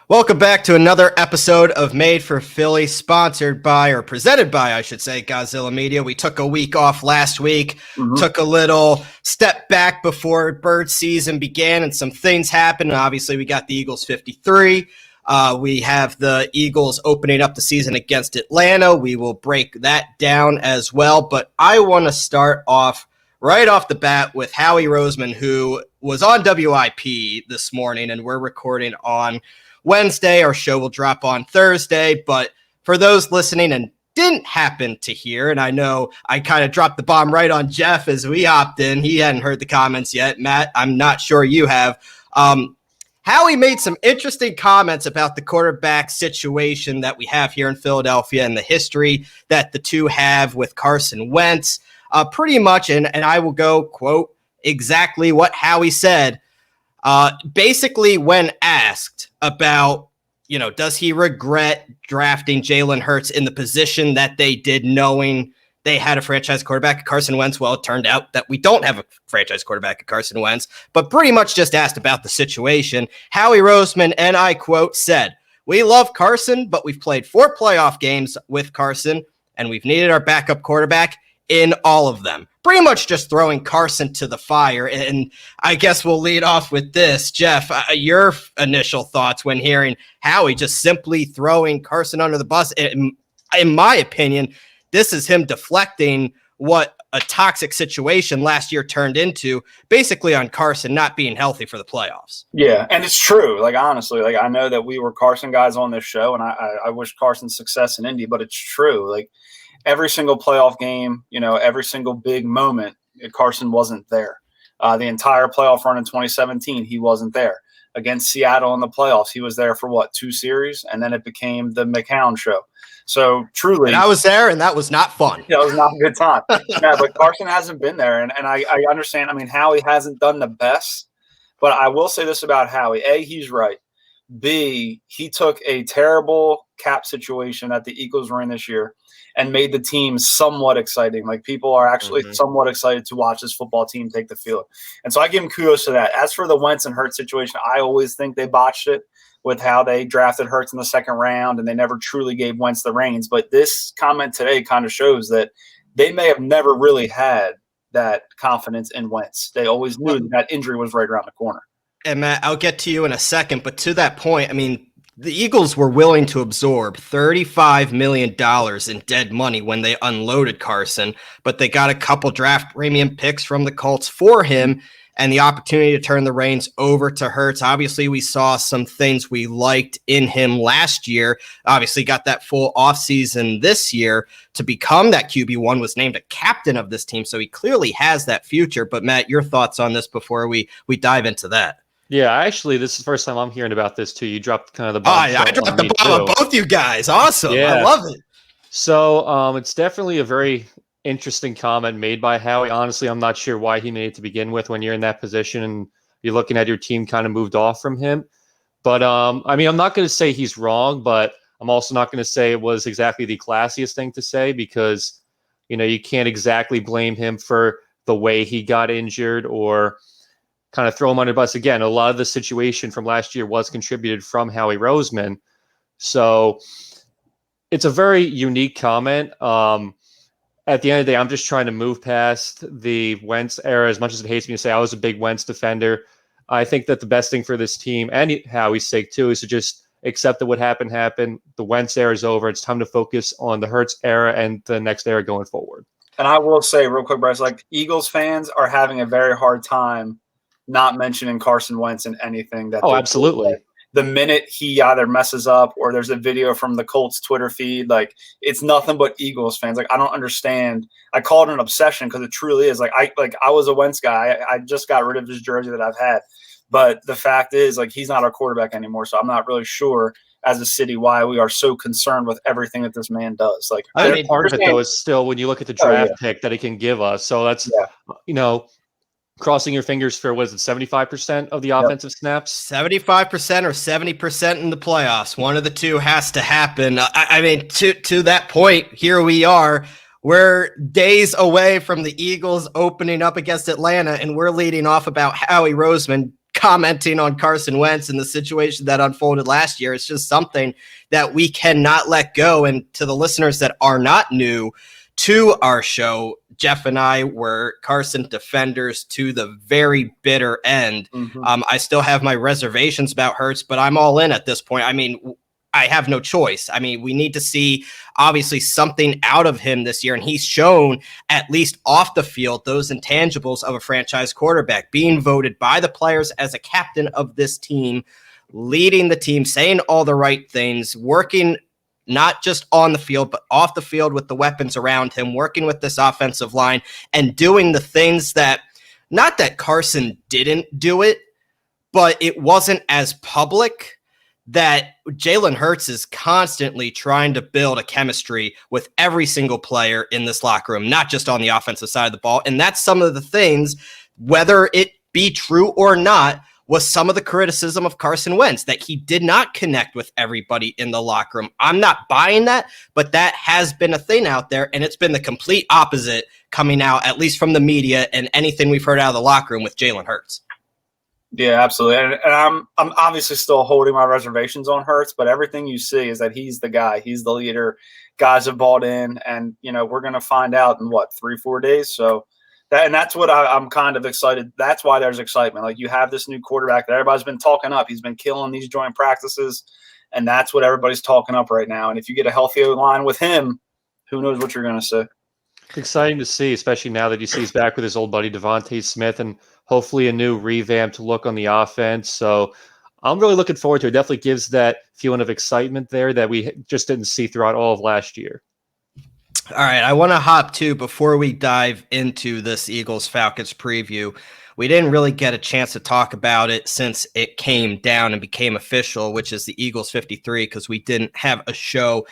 Welcome back to another episode of Made for Philly, sponsored by, or presented by, I should say, Godzilla Media. We took a week off last week, took a little step back before bird season began, and some things happened. And obviously, we got the Eagles 53. We have the Eagles opening up the season against Atlanta. We will break that down as well. But I want to start off right off the bat with Howie Roseman, who was on WIP this morning, and we're recording on Wednesday. Our show will drop on Thursday, but for those listening and didn't happen to hear, and I know I kind of dropped the bomb right on Jeff as we hopped in. He hadn't heard the comments yet. Matt, I'm not sure you have. Howie made some interesting comments about the quarterback situation that we have here in Philadelphia and the history that the two have with Carson Wentz. Pretty much, and I will go, quote, exactly what Howie said. Basically, when asked about, does he regret drafting Jalen Hurts in the position that they did, knowing they had a franchise quarterback, Carson Wentz? Well, it turned out that we don't have a franchise quarterback at Carson Wentz, but pretty much just asked about the situation. Howie Roseman, and I quote, said, "We love Carson, but we've played 4 playoff games with Carson, and we've needed our backup quarterback in all of them." Pretty much just throwing Carson to the fire. And I guess we'll lead off with this. Jeff, your initial thoughts when hearing Howie just simply throwing Carson under the bus. In my opinion, this is him deflecting what a toxic situation last year turned into, basically on Carson not being healthy for the playoffs. Yeah, and it's true. Honestly, I know that we were Carson guys on this show, and I wish Carson success in Indy, but it's true. Every single playoff game, every single big moment, Carson wasn't there. The entire playoff run in 2017, he wasn't there. Against Seattle in the playoffs, he was there for 2 series, and then it became the McCown show. So truly, and I was there, and that was not fun. Yeah, it was not a good time. Yeah, but Carson hasn't been there, and I understand. I mean, Howie hasn't done the best, but I will say this about Howie: A, he's right. B, he took a terrible cap situation that the Eagles were in this year and made the team somewhat exciting. People are actually somewhat excited to watch this football team take the field. And so I give him kudos to that. As for the Wentz and Hurts situation, I always think they botched it with how they drafted Hurts in the second round, and they never truly gave Wentz the reins. But this comment today kind of shows that they may have never really had that confidence in Wentz. They always knew that injury was right around the corner. And Matt, I'll get to you in a second, but to that point, I mean, the Eagles were willing to absorb $35 million in dead money when they unloaded Carson, but they got a couple draft premium picks from the Colts for him and the opportunity to turn the reins over to Hurts. Obviously, we saw some things we liked in him last year. Obviously, got that full offseason this year to become that QB1, was named a captain of this team, so he clearly has that future. But Matt, your thoughts on this before we dive into that? Yeah, actually, this is the first time I'm hearing about this too. You dropped kind of the bomb. I dropped the bomb on both you guys. Awesome. Yeah. I love it. So it's definitely a very interesting comment made by Howie. Honestly, I'm not sure why he made it to begin with when you're in that position and you're looking at your team kind of moved off from him. But I mean, I'm not going to say he's wrong, but I'm also not going to say it was exactly the classiest thing to say because, you can't exactly blame him for the way he got injured or kind of throw him under the bus. Again, a lot of the situation from last year was contributed from Howie Roseman. So it's a very unique comment. At the end of the day, I'm just trying to move past the Wentz era. As much as it hates me to say I was a big Wentz defender, I think that the best thing for this team and Howie's sake too is to just accept that what happened. The Wentz era is over. It's time to focus on the Hurts era and the next era going forward. And I will say real quick, Bryce, Eagles fans are having a very hard time not mentioning Carson Wentz in anything that. Oh, absolutely. The minute he either messes up or there's a video from the Colts Twitter feed, it's nothing but Eagles fans. I don't understand. I call it an obsession because it truly is. I was a Wentz guy. I just got rid of his jersey that I've had, but the fact is, he's not our quarterback anymore. So I'm not really sure as a city why we are so concerned with everything that this man does. I mean, part of it though is still when you look at the draft pick that he can give us. So that's crossing your fingers for, 75% of the offensive snaps? 75% or 70% in the playoffs. One of the two has to happen. I mean, to that point, here we are. We're days away from the Eagles opening up against Atlanta, and we're leading off about Howie Roseman commenting on Carson Wentz and the situation that unfolded last year. It's just something that we cannot let go. And to the listeners that are not new to our show, Jeff and I were Carson defenders to the very bitter end. I still have my reservations about Hurts, but I'm all in at this point. I mean, I have no choice. I mean, we need to see obviously something out of him this year. And he's shown, at least off the field, those intangibles of a franchise quarterback, being voted by the players as a captain of this team, leading the team, saying all the right things, working not just on the field, but off the field with the weapons around him, working with this offensive line and doing the things that, not that Carson didn't do it, but it wasn't as public, that Jalen Hurts is constantly trying to build a chemistry with every single player in this locker room, not just on the offensive side of the ball. And that's some of the things, whether it be true or not, was some of the criticism of Carson Wentz, that he did not connect with everybody in the locker room. I'm not buying that, but that has been a thing out there, and it's been the complete opposite coming out, at least from the media and anything we've heard out of the locker room with Jalen Hurts. Yeah, absolutely. And I'm obviously still holding my reservations on Hurts, but everything you see is that he's the guy. He's the leader. Guys have bought in, and, we're going to find out in 3-4 days. So that's what I'm kind of excited. That's why there's excitement. Like, you have this new quarterback that everybody's been talking up. He's been killing these joint practices, and that's what everybody's talking up right now. And if you get a healthy line with him, who knows what you're going to see. Exciting to see, especially now that he sees back with his old buddy Devante Smith and hopefully a new revamped look on the offense. So I'm really looking forward to it. Definitely gives that feeling of excitement there that we just didn't see throughout all of last year. All right, I want to hop to, before we dive into this Eagles-Falcons preview, we didn't really get a chance to talk about it since it came down and became official, which is the Eagles 53, because we didn't have a show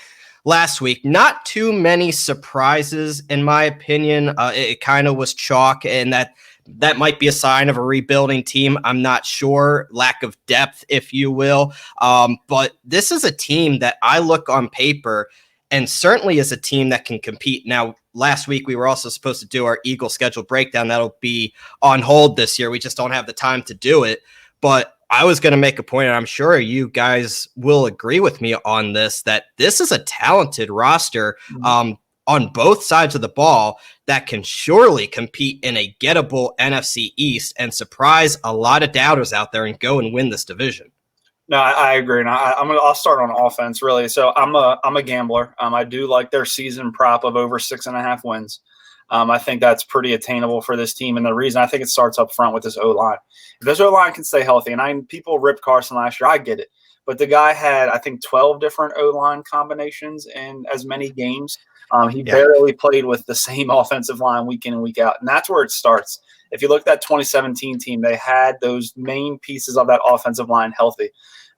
last week. Not too many surprises, in my opinion. It kind of was chalk, and that might be a sign of a rebuilding team. I'm not sure. Lack of depth, if you will. But this is a team that I look on paper and certainly is a team that can compete. Now, last week we were also supposed to do our Eagle schedule breakdown. That'll be on hold this year. We just don't have the time to do it. But I was going to make a point, and I'm sure you guys will agree with me on this, that this is a talented roster on both sides of the ball that can surely compete in a gettable NFC East and surprise a lot of doubters out there and go and win this division. No, I agree. And I'll start on offense, really. So I'm a gambler. I do like their season prop of over 6.5 wins. I think that's pretty attainable for this team. And the reason, I think it starts up front with this O-line. If this O-line can stay healthy, and people ripped Carson last year, I get it. But the guy had, I think, 12 different O-line combinations in as many games. He barely played with the same offensive line week in and week out. And that's where it starts. If you look at that 2017 team, they had those main pieces of that offensive line healthy.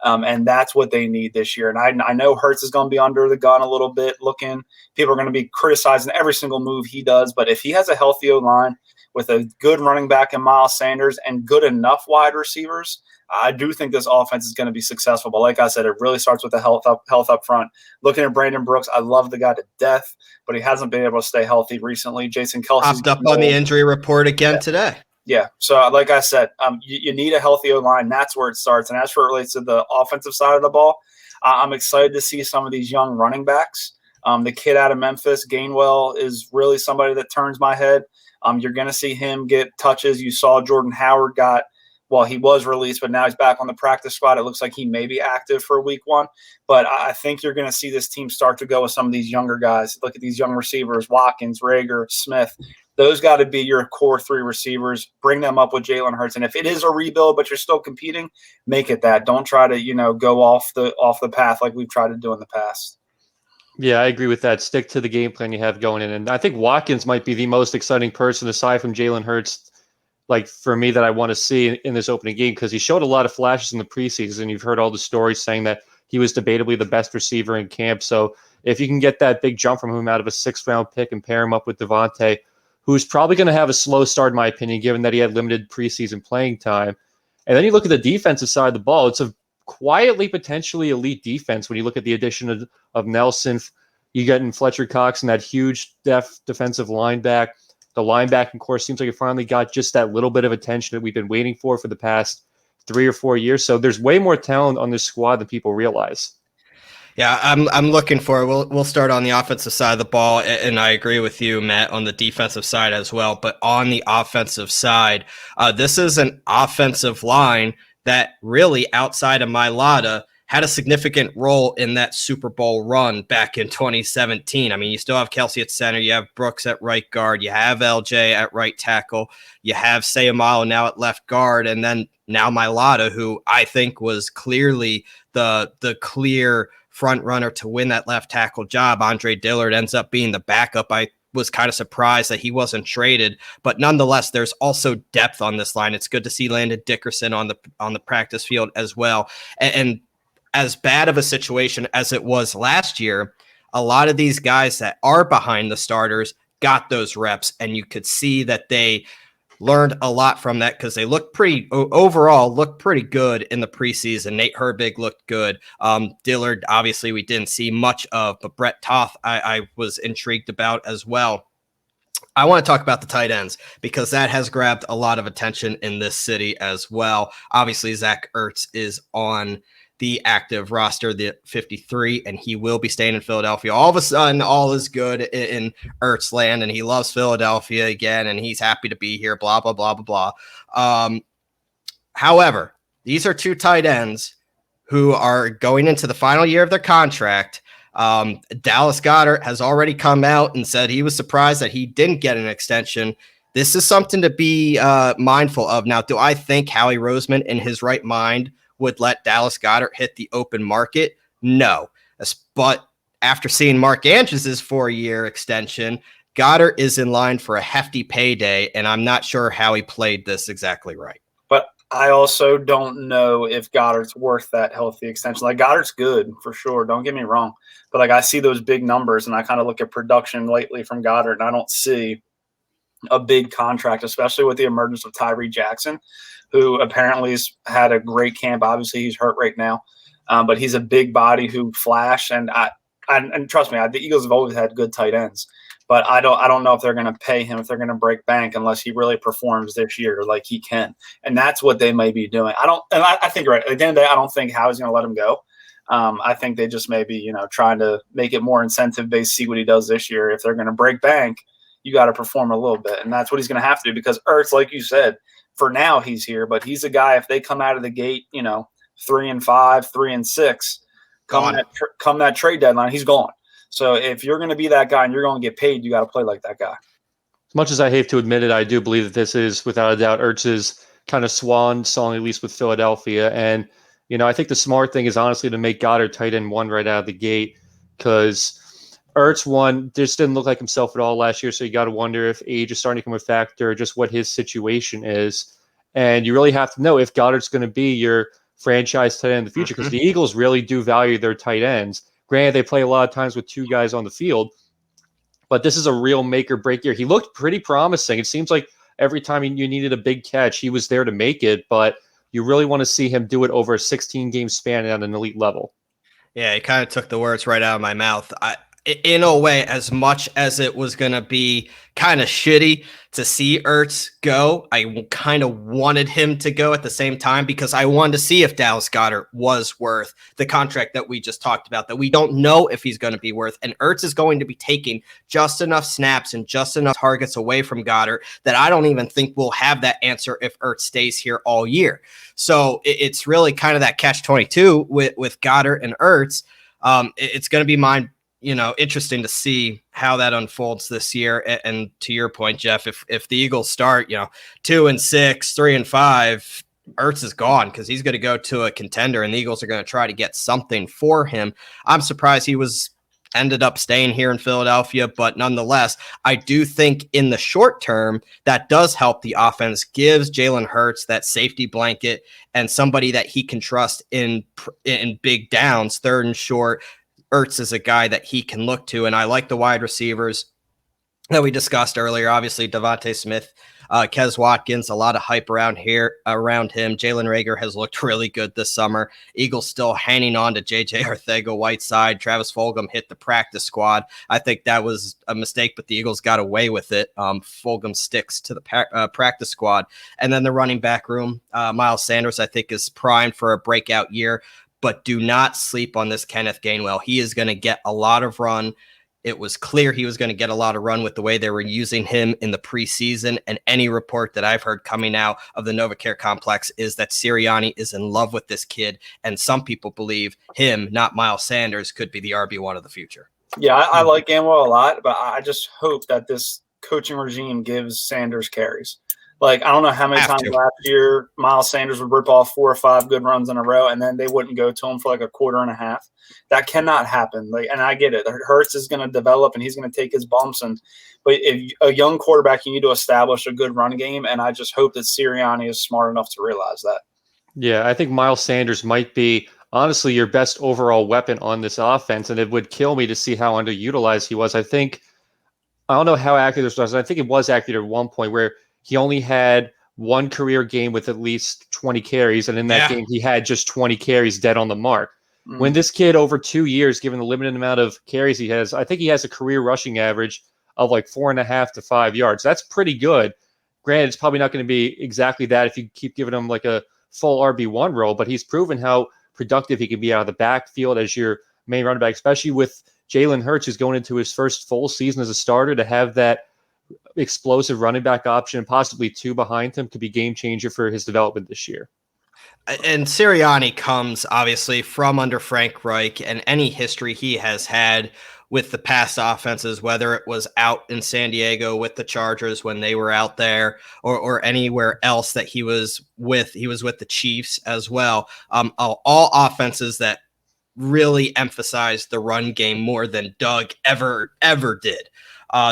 And that's what they need this year. And I know Hurts is going to be under the gun a little bit looking. People are going to be criticizing every single move he does. But if he has a healthy O-line with a good running back in Miles Sanders and good enough wide receivers, I do think this offense is going to be successful. But like I said, it really starts with the health up front. Looking at Brandon Brooks, I love the guy to death, but he hasn't been able to stay healthy recently. Jason Kelce's popped up on the injury report again today. Yeah. So like I said, you need a healthy O-line. That's where it starts. And as for it relates to the offensive side of the ball, I'm excited to see some of these young running backs. The kid out of Memphis, Gainwell, is really somebody that turns my head. You're going to see him get touches. You saw Jordan Howard he was released, but now he's back on the practice squad. It looks like he may be active for week 1. But I think you're going to see this team start to go with some of these younger guys. Look at these young receivers, Watkins, Rager, Smith. Those got to be your core 3 receivers. Bring them up with Jalen Hurts. And if it is a rebuild, but you're still competing, make it that. Don't try to, go off the path like we've tried to do in the past. Yeah, I agree with that. Stick to the game plan you have going in. And I think Watkins might be the most exciting person aside from Jalen Hurts, like for me, that I want to see in this opening game, because he showed a lot of flashes in the preseason. You've heard all the stories saying that he was debatably the best receiver in camp. So if you can get that big jump from him out of a 6th-round pick and pair him up with Devante, who's probably going to have a slow start, in my opinion, given that he had limited preseason playing time. And then you look at the defensive side of the ball. It's a quietly potentially elite defense when you look at the addition of Nelson. You get in Fletcher Cox and that huge defensive linebacker. The linebacking core seems like it finally got just that little bit of attention that we've been waiting for the past 3 or 4 years. So there's way more talent on this squad than people realize. Yeah, I'm looking for it. We'll start on the offensive side of the ball, and I agree with you, Matt, on the defensive side as well. But on the offensive side, this is an offensive line that really, outside of Mailata, had a significant role in that Super Bowl run back in 2017. I mean, you still have Kelsey at center, you have Brooks at right guard, you have LJ at right tackle, you have Sayamalo now at left guard, and then now Mailata, who I think was clearly the clear front runner to win that left tackle job. Andre Dillard ends up being the backup. I was kind of surprised that he wasn't traded, but nonetheless, there's also depth on this line. It's good to see Landon Dickerson on the practice field as well. And as bad of a situation as it was last year, a lot of these guys that are behind the starters got those reps, and you could see that they learned a lot from that because they looked overall pretty good in the preseason. Nate Herbig looked good. Dillard, obviously, we didn't see much of, but Brett Toth, I was intrigued about as well. I want to talk about the tight ends because that has grabbed a lot of attention in this city as well. Obviously, Zach Ertz is on the active roster, the 53, and he will be staying in Philadelphia. All of a sudden, all is good in Ertz land, and he loves Philadelphia again, and he's happy to be here, blah, blah, blah, blah, blah. However, these are two tight ends who are going into the final year of their contract. Dallas Goddard has already come out and said he was surprised that he didn't get an extension. This is something to be mindful of. Now, do I think Howie Roseman in his right mind would let Dallas Goddard hit the open market? No. But after seeing Mark Andrews' 4-year extension, Goddard is in line for a hefty payday, and I'm not sure how he played this exactly right. But I also don't know if Goddard's worth that healthy extension. Like, Goddard's good for sure, don't get me wrong. But like, I see those big numbers, and I kind of look at production lately from Goddard, and I don't see a big contract, especially with the emergence of Tyree Jackson, who apparently has had a great camp. Obviously, he's hurt right now, but he's a big body who flash. And and trust me, the Eagles have always had good tight ends, but I don't know if they're going to pay him, if they're going to break bank, unless he really performs this year like he can. And that's what they may be doing. I think right at the end of the day, I don't think Howie's going to let him go. I think they just may be, trying to make it more incentive based, see what he does this year. If they're going to break bank, you got to perform a little bit, and that's what he's going to have to do, because Ertz, like you said, for now he's here, but he's a guy, if they come out of the gate, 3-5, 3-6, come that trade deadline, he's gone. So if you're going to be that guy and you're going to get paid, you got to play like that guy. As much as I hate to admit it, I do believe that this is, without a doubt, Ertz's kind of swan song, at least with Philadelphia. And, I think the smart thing is honestly to make Goddard tight end 1 right out of the gate, because Ertz, one, just didn't look like himself at all last year, so you got to wonder if age is starting to become a factor, or just what his situation is. And you really have to know if Goddard's going to be your franchise tight end in the future, because the Eagles really do value their tight ends. Granted, they play a lot of times with 2 guys on the field, but this is a real make or break year. He looked pretty promising. It seems like every time you needed a big catch, he was there to make it, but you really want to see him do it over a 16-game span at an elite level. Yeah, he kind of took the words right out of my mouth. In a way, as much as it was going to be kind of shitty to see Ertz go, I kind of wanted him to go at the same time, because I wanted to see if Dallas Goddard was worth the contract that we just talked about, that we don't know if he's going to be worth. And Ertz is going to be taking just enough snaps and just enough targets away from Goddard that I don't even think we'll have that answer if Ertz stays here all year. So it's really kind of that catch-22 with Goddard and Ertz. It's going to be interesting to see how that unfolds this year. And to your point, Jeff, if the Eagles start, 2-6, 3-5, Ertz is gone, because he's going to go to a contender, and the Eagles are going to try to get something for him. I'm surprised he ended up staying here in Philadelphia, but nonetheless, I do think in the short term that does help the offense, gives Jalen Hurts that safety blanket and somebody that he can trust in big downs, 3rd and short. Ertz is a guy that he can look to, and I like the wide receivers that we discussed earlier. Obviously, Devante Smith Kez Watkins, a lot of hype around him. Jalen Reagor has looked really good this summer. Eagles still hanging on to J.J. Arcega-Whiteside. Travis Fulgham hit the practice squad. I think that was a mistake, but the Eagles got away with it. Fulgham sticks to the practice squad. And then the running back room, Miles Sanders, I think, is primed for a breakout year. But do not sleep on this Kenneth Gainwell. He is going to get a lot of run. It was clear he was going to get a lot of run with the way they were using him in the preseason. And any report that I've heard coming out of the NovaCare complex is that Sirianni is in love with this kid. And some people believe him, not Miles Sanders, could be the RB1 of the future. Yeah, I like Gainwell a lot, but I just hope that this coaching regime gives Sanders carries. Like, I don't know how many times last year Miles Sanders would rip off 4 or 5 good runs in a row, and then they wouldn't go to him for like a quarter and a half. That cannot happen. Like, and I get it. Hurts is going to develop, and he's going to take his bumps. But if a young quarterback, you need to establish a good run game, and I just hope that Sirianni is smart enough to realize that. Yeah, I think Miles Sanders might be, honestly, your best overall weapon on this offense, and it would kill me to see how underutilized he was. I don't know how accurate this was. I think it was accurate at one point where he only had one career game with at least 20 carries, and in that game, he had just 20 carries dead on the mark. Mm-hmm. When this kid over 2 years, given the limited amount of carries he has, I think he has a career rushing average of like 4.5 to 5 yards. That's pretty good. Granted, it's probably not going to be exactly that if you keep giving him like a full RB1 role, but he's proven how productive he can be out of the backfield as your main running back, especially with Jalen Hurts, who's going into his first full season as a starter. To have that explosive running back option, possibly 2 behind him, could be game changer for his development this year. And Sirianni comes obviously from under Frank Reich, and any history he has had with the past offenses, whether it was out in San Diego with the Chargers when they were out there, or anywhere else that he was with the Chiefs as well. All offenses that really emphasized the run game more than Doug ever did.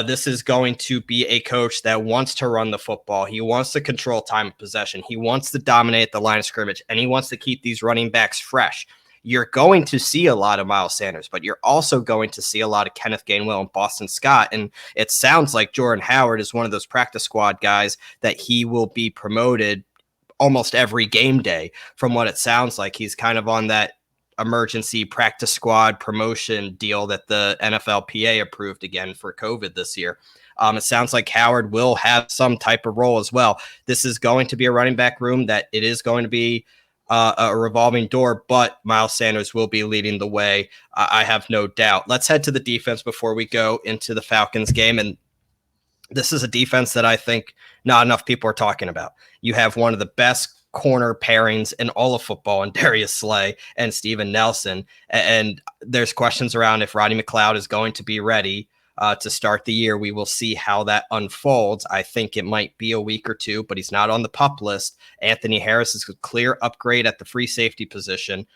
This is going to be a coach that wants to run the football. He wants to control time of possession. He wants to dominate the line of scrimmage, and he wants to keep these running backs fresh. You're going to see a lot of Miles Sanders, but you're also going to see a lot of Kenneth Gainwell and Boston Scott. And it sounds like Jordan Howard is one of those practice squad guys that he will be promoted almost every game day. From what it sounds like, he's kind of on that emergency practice squad promotion deal that the NFLPA approved again for COVID this year. It sounds like Howard will have some type of role as well. This is going to be a running back room that it is going to be a revolving door, but Miles Sanders will be leading the way. I have no doubt. Let's head to the defense before we go into the Falcons game. And this is a defense that I think not enough people are talking about. You have one of the best corner pairings in all of football in Darius Slay and Steven Nelson. And there's questions around if Rodney McLeod is going to be ready to start the year. We will see how that unfolds. I think it might be a week or two, but he's not on the PUP list. Anthony Harris is a clear upgrade at the free safety position.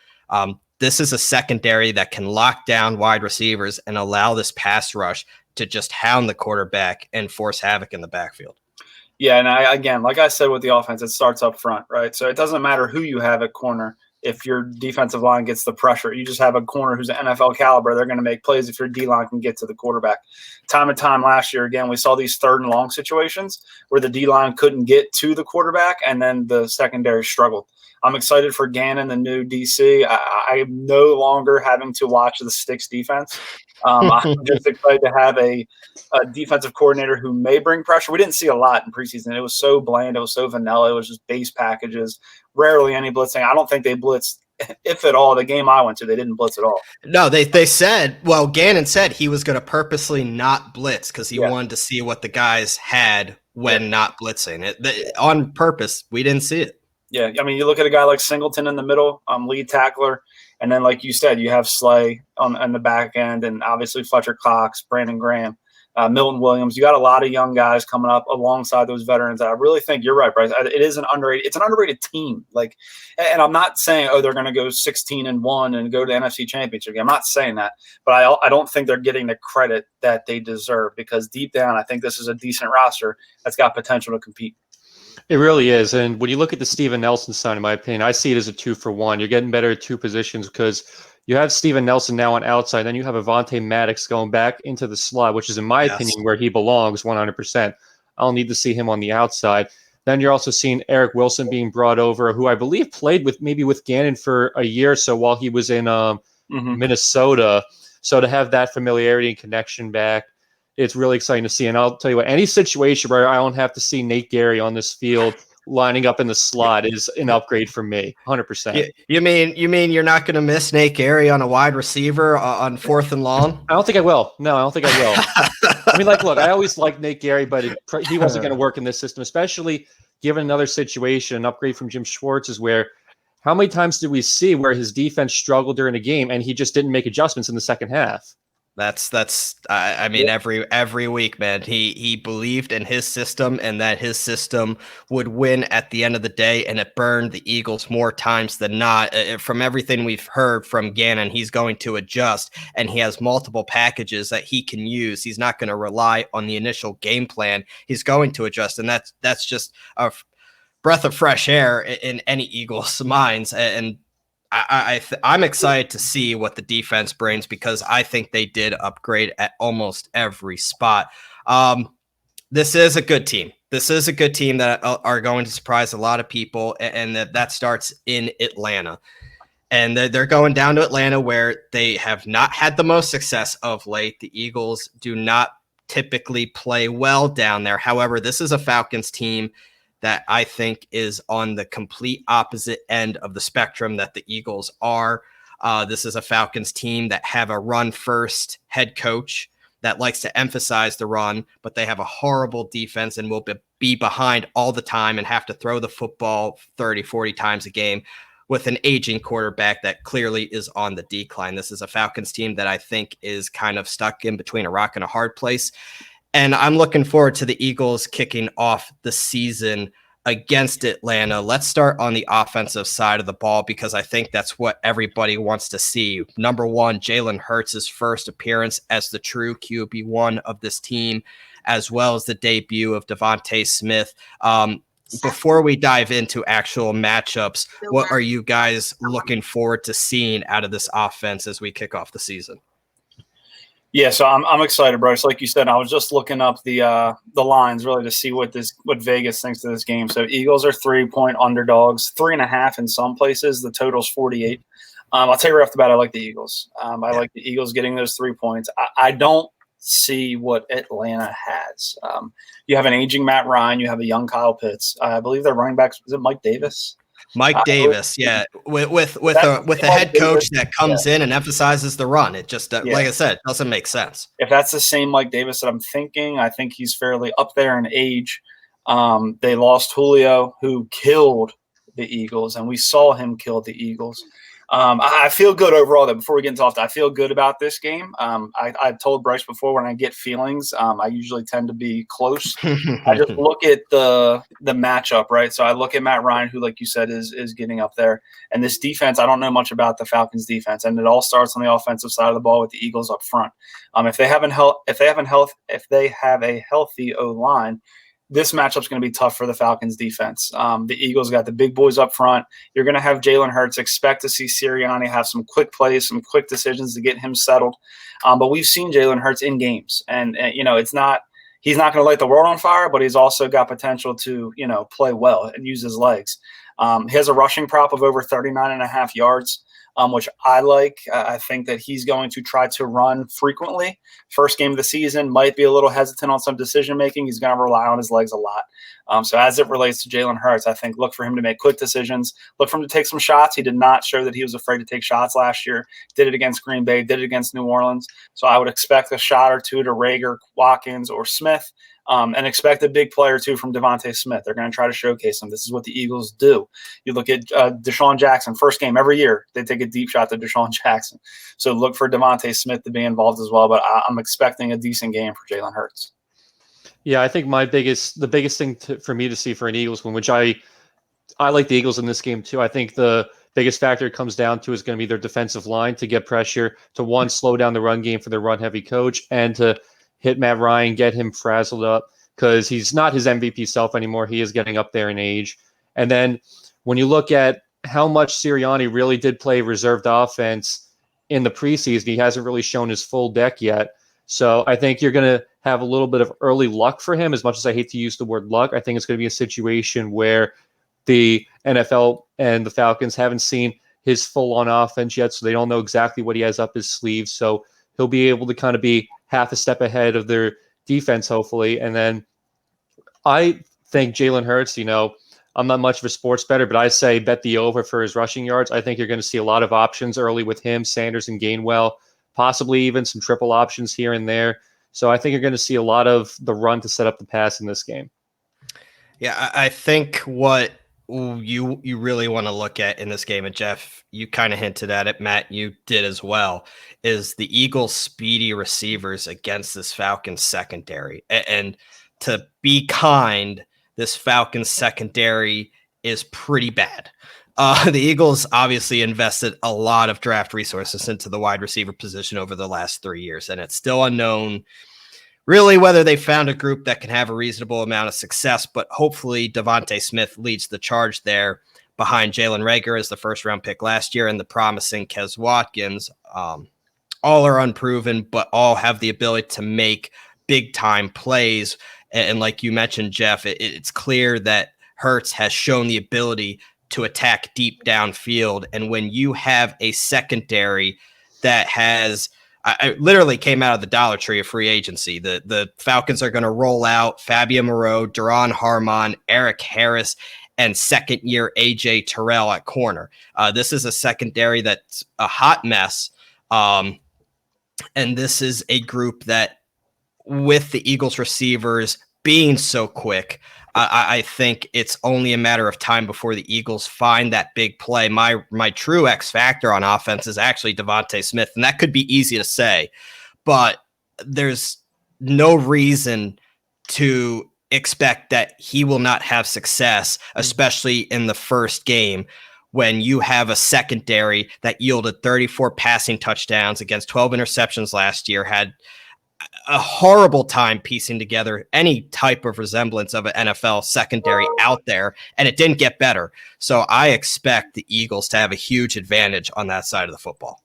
This is a secondary that can lock down wide receivers and allow this pass rush to just hound the quarterback and force havoc in the backfield. Yeah, and again, like I said with the offense, it starts up front, right? So it doesn't matter who you have at corner. If your defensive line gets the pressure, you just have a corner who's an NFL caliber. They're going to make plays if your D-line can get to the quarterback. Time and time last year, again, we saw these 3rd and long situations where the D-line couldn't get to the quarterback, and then the secondary struggled. I'm excited for Gannon, the new DC. I am no longer having to watch the Sticks defense. I'm just excited to have a defensive coordinator who may bring pressure. We didn't see a lot in preseason. It was so bland. It was so vanilla. It was just base packages. Rarely any blitzing. I don't think they blitzed, if at all. The game I went to, they didn't blitz at all. No, they said, well, Gannon said he was going to purposely not blitz because he wanted to see what the guys had when not blitzing. On purpose, we didn't see it. Yeah, I mean, you look at a guy like Singleton in the middle, lead tackler, and then, like you said, you have Slay on the back end, and obviously Fletcher Cox, Brandon Graham, Milton Williams. You got a lot of young guys coming up alongside those veterans. I really think you're right, Bryce. It's an underrated team. Like, and I'm not saying, they're going to go 16-1 and go to the NFC Championship game. I'm not saying that, but I don't think they're getting the credit that they deserve, because deep down, I think this is a decent roster that's got potential to compete. It really is. And when you look at the Steven Nelson sign, in my opinion, I see it as a 2-for-1. You're getting better at 2 positions because you have Steven Nelson now on outside. Then you have Avonte Maddox going back into the slot, which is, in my opinion, where he belongs 100%. I'll need to see him on the outside. Then you're also seeing Eric Wilson being brought over, who I believe played with Gannon for a year or so while he was in Minnesota. So to have that familiarity and connection back, it's really exciting to see. And I'll tell you what, any situation where I don't have to see Nate Gary on this field lining up in the slot is an upgrade for me, 100%. You mean you're not going to miss Nate Gary on a wide receiver on 4th and long? I don't think I will. No, I don't think I will. I mean, look, I always liked Nate Gary, but he wasn't going to work in this system, especially given another situation. An upgrade from Jim Schwartz is where how many times did we see where his defense struggled during a game and he just didn't make adjustments in the second half? Every week, man, he believed in his system and that his system would win at the end of the day, and it burned the Eagles more times than not. From everything we've heard from Gannon, he's going to adjust, and he has multiple packages that he can use. He's not going to rely on the initial game plan. He's going to adjust, and that's just a breath of fresh air in any Eagles' minds. And I'm excited to see what the defense brings, because I think they did upgrade at almost every spot. This is a good team. This is a good team that are going to surprise a lot of people, and that starts in Atlanta. And they're going down to Atlanta, where they have not had the most success of late. The Eagles do not typically play well down there. However, this is a Falcons team that I think is on the complete opposite end of the spectrum that the Eagles are. This is a Falcons team that have a run-first head coach that likes to emphasize the run, but they have a horrible defense and will be behind all the time and have to throw the football 30, 40 times a game with an aging quarterback that clearly is on the decline. This is a Falcons team that I think is kind of stuck in between a rock and a hard place. And I'm looking forward to the Eagles kicking off the season against Atlanta. Let's start on the offensive side of the ball, because I think that's what everybody wants to see. Number one, Jalen Hurts' first appearance as the true QB1 of this team, as well as the debut of Devante Smith. Before we dive into actual matchups, what are you guys looking forward to seeing out of this offense as we kick off the season? Yeah, so I'm excited, Bryce. Like you said, I was just looking up the lines really to see what Vegas thinks of this game. So Eagles are 3-point underdogs, 3.5 in some places. The total's 48. I'll tell you right off the bat, I like the Eagles. I like the Eagles getting those 3 points. I don't see what Atlanta has. You have an aging Matt Ryan. You have a young Kyle Pitts. I believe their running backs, is it Mike Davis? Mike Davis, yeah, with a head coach that comes in and emphasizes the run. It just, like I said, doesn't make sense. If that's the same Mike Davis that I'm thinking, I think he's fairly up there in age. They lost Julio, who killed the Eagles, and we saw him kill the Eagles. I feel good overall, though. Before we get into off, I feel good about this game. I told Bryce before, when I get feelings, I usually tend to be close. I just look at the matchup, right? So I look at Matt Ryan, who, like you said, is getting up there, and this defense. I don't know much about the Falcons' defense, and it all starts on the offensive side of the ball with the Eagles up front. If they have a healthy O-line, this matchup's going to be tough for the Falcons defense. The Eagles got the big boys up front. You're going to have Jalen Hurts. Expect to see Sirianni have some quick plays, some quick decisions to get him settled. But we've seen Jalen Hurts in games, and he's not going to light the world on fire, but he's also got potential to, play well and use his legs. He has a rushing prop of over 39.5 yards. Which I like. I think that he's going to try to run frequently. First game of the season, might be a little hesitant on some decision-making. He's going to rely on his legs a lot. So as it relates to Jalen Hurts, I think look for him to make quick decisions. Look for him to take some shots. He did not show that he was afraid to take shots last year. Did it against Green Bay, did it against New Orleans. So I would expect a shot or two to Rager, Watkins, or Smith. And expect a big play or two from Devante Smith. They're going to try to showcase him. This is what the Eagles do. You look at Deshaun Jackson, first game every year, they take a deep shot to Deshaun Jackson. So look for Devante Smith to be involved as well. But I'm expecting a decent game for Jalen Hurts. Yeah, I think the biggest thing for me to see for an Eagles win, which I like the Eagles in this game too. I think the biggest factor it comes down to is going to be their defensive line to get pressure, to one, slow down the run game for their run-heavy coach, and to hit Matt Ryan, get him frazzled up, because he's not his MVP self anymore. He is getting up there in age. And then when you look at how much Sirianni really did play reserved offense in the preseason, he hasn't really shown his full deck yet. So I think you're going to have a little bit of early luck for him. As much as I hate to use the word luck, I think it's going to be a situation where the NFL and the Falcons haven't seen his full-on offense yet, so they don't know exactly what he has up his sleeve. So he'll be able to kind of be half a step ahead of their defense, hopefully. And then I think Jalen Hurts, I'm not much of a sports bettor, but I say bet the over for his rushing yards. I think you're going to see a lot of options early with him, Sanders and Gainwell, possibly even some triple options here and there. So I think you're going to see a lot of the run to set up the pass in this game. Yeah, I think what you really want to look at in this game, and Jeff, you kind of hinted at it, Matt, you did as well, is the Eagles' speedy receivers against this Falcons secondary. And to be kind, this Falcons secondary is pretty bad. The Eagles obviously invested a lot of draft resources into the wide receiver position over the last 3 years, and it's still unknown really whether they found a group that can have a reasonable amount of success, but hopefully Devante Smith leads the charge there behind Jalen Reagor as the first-round pick last year and the promising Kes Watkins. All are unproven, but all have the ability to make big-time plays. And like you mentioned, Jeff, it's clear that Hurts has shown the ability to attack deep downfield. And when you have a secondary that has – I literally came out of the Dollar Tree of free agency. The Falcons are going to roll out Fabio Moreau, Duron Harmon, Eric Harris, and second-year A.J. Terrell at corner. This is a secondary that's a hot mess, and this is a group that, with the Eagles receivers being so quick, I think it's only a matter of time before the Eagles find that big play. My true X factor on offense is actually Devante Smith, and that could be easy to say, but there's no reason to expect that he will not have success, especially in the first game when you have a secondary that yielded 34 passing touchdowns against 12 interceptions last year, had a horrible time piecing together any type of resemblance of an NFL secondary out there, and it didn't get better. So I expect the Eagles to have a huge advantage on that side of the football.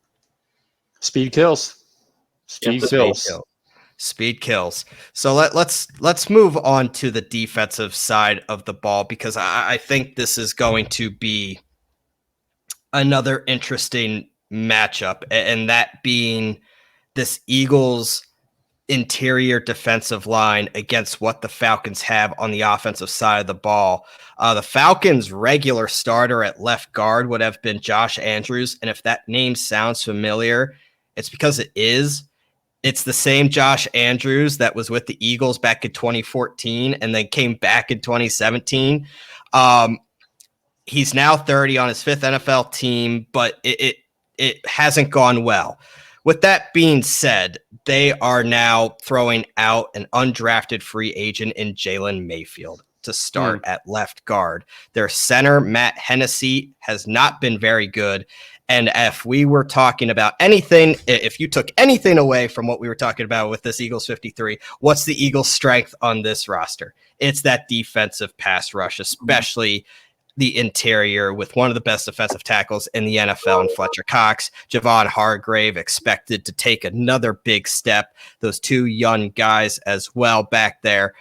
Speed kills. Speed kills. So let's move on to the defensive side of the ball, because I think this is going to be another interesting matchup, and that being this Eagles interior defensive line against what the Falcons have on the offensive side of the ball. The Falcons' regular starter at left guard would have been Josh Andrews, and if that name sounds familiar, it's because it is. It's the same Josh Andrews that was with the Eagles back in 2014 and then came back in 2017. He's now 30 on his fifth NFL team, but it hasn't gone well. With that being said, they are now throwing out an undrafted free agent in Jalen Mayfield to start at left guard. Their center, Matt Hennessy, has not been very good. And if we were talking about anything, if you took anything away from what we were talking about with this Eagles 53, what's the Eagles' strength on this roster? It's that defensive pass rush, especially the interior, with one of the best defensive tackles in the NFL in Fletcher Cox. Javon Hargrave expected to take another big step. Those two young guys as well back there.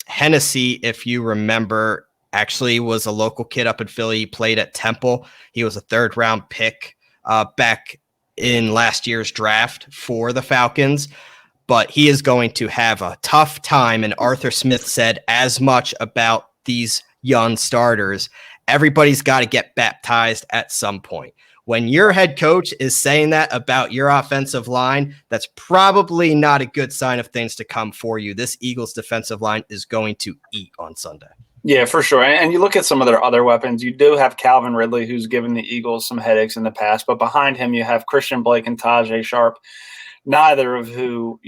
Hennessy, if you remember, actually was a local kid up in Philly. He played at Temple. He was a third-round pick back in last year's draft for the Falcons. But he is going to have a tough time, and Arthur Smith said as much about these young starters. Everybody's got to get baptized at some point. When your head coach is saying that about your offensive line, that's probably not a good sign of things to come for you. This Eagles defensive line is going to eat on Sunday. Yeah, for sure. And you look at some of their other weapons. You do have Calvin Ridley, who's given the Eagles some headaches in the past, but behind him you have Christian Blake and Tajay Sharp, neither of who,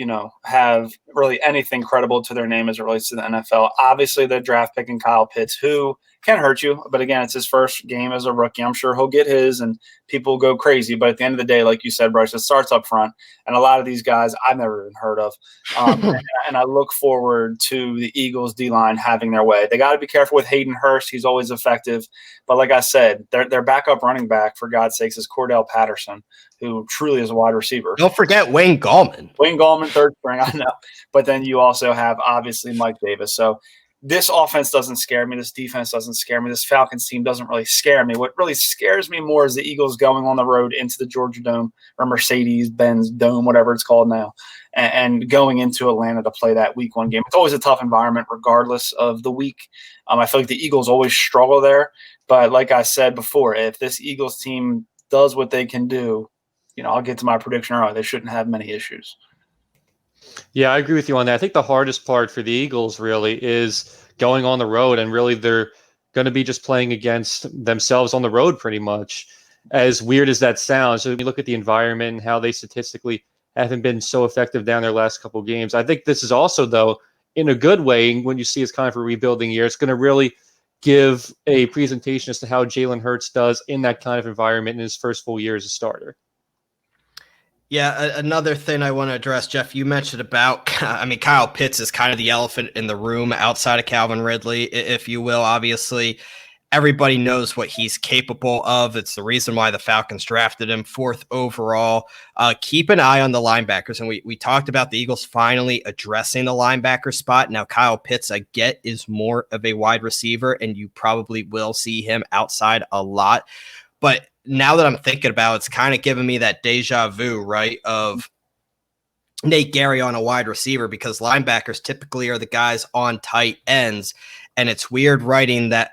have really anything credible to their name as it relates to the NFL. Obviously, they're draft picking Kyle Pitts, who can hurt you. But again, it's his first game as a rookie. I'm sure he'll get his, and people go crazy. But at the end of the day, like you said, Bryce, it starts up front, and a lot of these guys I've never even heard of. And I look forward to the Eagles D-line having their way. They got to be careful with Hayden Hurst. He's always effective. But like I said, their backup running back, for God's sakes, is Cordell Patterson, who truly is a wide receiver. Don't forget Wayne Gallman. Wayne Gallman, third string, I know. But then you also have, obviously, Mike Davis. So this offense doesn't scare me. This defense doesn't scare me. This Falcons team doesn't really scare me. What really scares me more is the Eagles going on the road into the Georgia Dome or Mercedes-Benz Dome, whatever it's called now, and going into Atlanta to play that week 1 game. It's always a tough environment regardless of the week. I feel like the Eagles always struggle there. But like I said before, if this Eagles team does what they can do, I'll get to my prediction early. They shouldn't have many issues. Yeah, I agree with you on that. I think the hardest part for the Eagles really is going on the road, and really they're going to be just playing against themselves on the road pretty much, as weird as that sounds. So when you look at the environment and how they statistically haven't been so effective down their last couple of games, I think this is also, though, in a good way, when you see it's kind of a rebuilding year, it's going to really give a presentation as to how Jalen Hurts does in that kind of environment in his first full year as a starter. Yeah, another thing I want to address, Jeff, you mentioned about, Kyle Pitts is kind of the elephant in the room outside of Calvin Ridley, if you will. Obviously, everybody knows what he's capable of. It's the reason why the Falcons drafted him 4th overall. Keep an eye on the linebackers. And we talked about the Eagles finally addressing the linebacker spot. Now, Kyle Pitts, I get, is more of a wide receiver, and you probably will see him outside a lot. But now that I'm thinking about it, it's kind of giving me that deja vu, right, of Nate Gary on a wide receiver, because linebackers typically are the guys on tight ends. And it's weird writing that,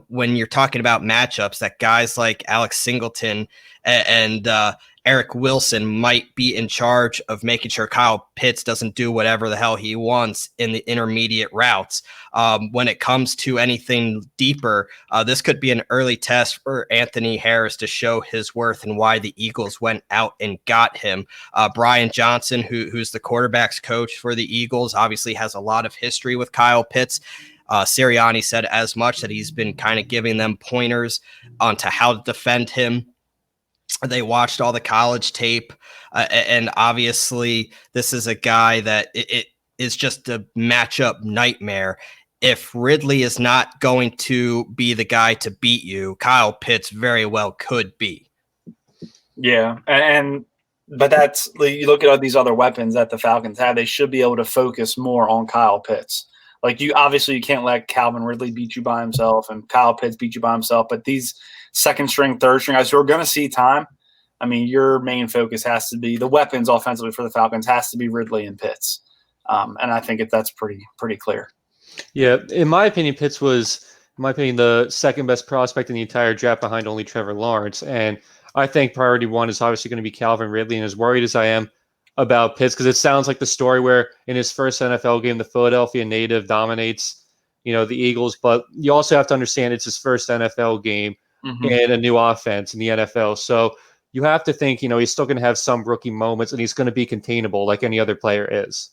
when you're talking about matchups, that guys like Alex Singleton and Eric Wilson might be in charge of making sure Kyle Pitts doesn't do whatever the hell he wants in the intermediate routes. When it comes to anything deeper, this could be an early test for Anthony Harris to show his worth and why the Eagles went out and got him. Brian Johnson, who's the quarterback's coach for the Eagles, obviously has a lot of history with Kyle Pitts. Sirianni said as much, that he's been kind of giving them pointers onto how to defend him. They watched all the college tape, and obviously this is a guy that it is just a matchup nightmare. If Ridley is not going to be the guy to beat you, Kyle Pitts very well could be. Yeah, but that's, you look at all these other weapons that the Falcons have, they should be able to focus more on Kyle Pitts. Like, you can't let Calvin Ridley beat you by himself and Kyle Pitts beat you by himself, but these second string, third string guys who are going to see time, your main focus has to be the weapons offensively for the Falcons has to be Ridley and Pitts. And I think that's pretty clear. Yeah, in my opinion, Pitts was, the second best prospect in the entire draft behind only Trevor Lawrence. And I think priority 1 is obviously going to be Calvin Ridley. And as worried as I am about Pitts, because it sounds like the story where in his first NFL game, the Philadelphia native dominates, the Eagles. But you also have to understand it's his first NFL game and a new offense in the NFL. So you have to think, he's still going to have some rookie moments, and he's going to be containable like any other player is.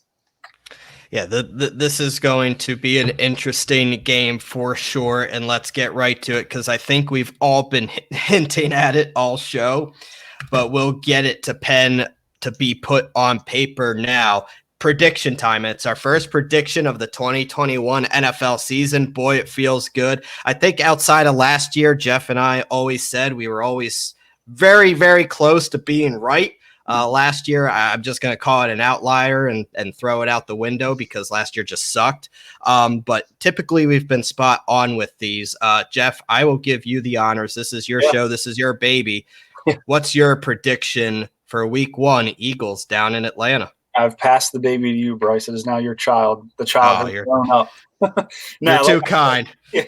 Yeah, this is going to be an interesting game for sure, and let's get right to it, because I think we've all been hinting at it all show, but we'll get it to pen to be put on paper now. Prediction time. It's our first prediction of the 2021 NFL season. Boy, it feels good. I think outside of last year, Jeff and I always said we were always very, very close to being right. Last year, I'm just going to call it an outlier and throw it out the window because last year just sucked. But typically, we've been spot on with these. Jeff, I will give you the honors. This is your show. This is your baby. What's your prediction for week 1, Eagles down in Atlanta? I've passed the baby to you, Bryce. It is now your child. The child has grown up. You're too kind. Yeah.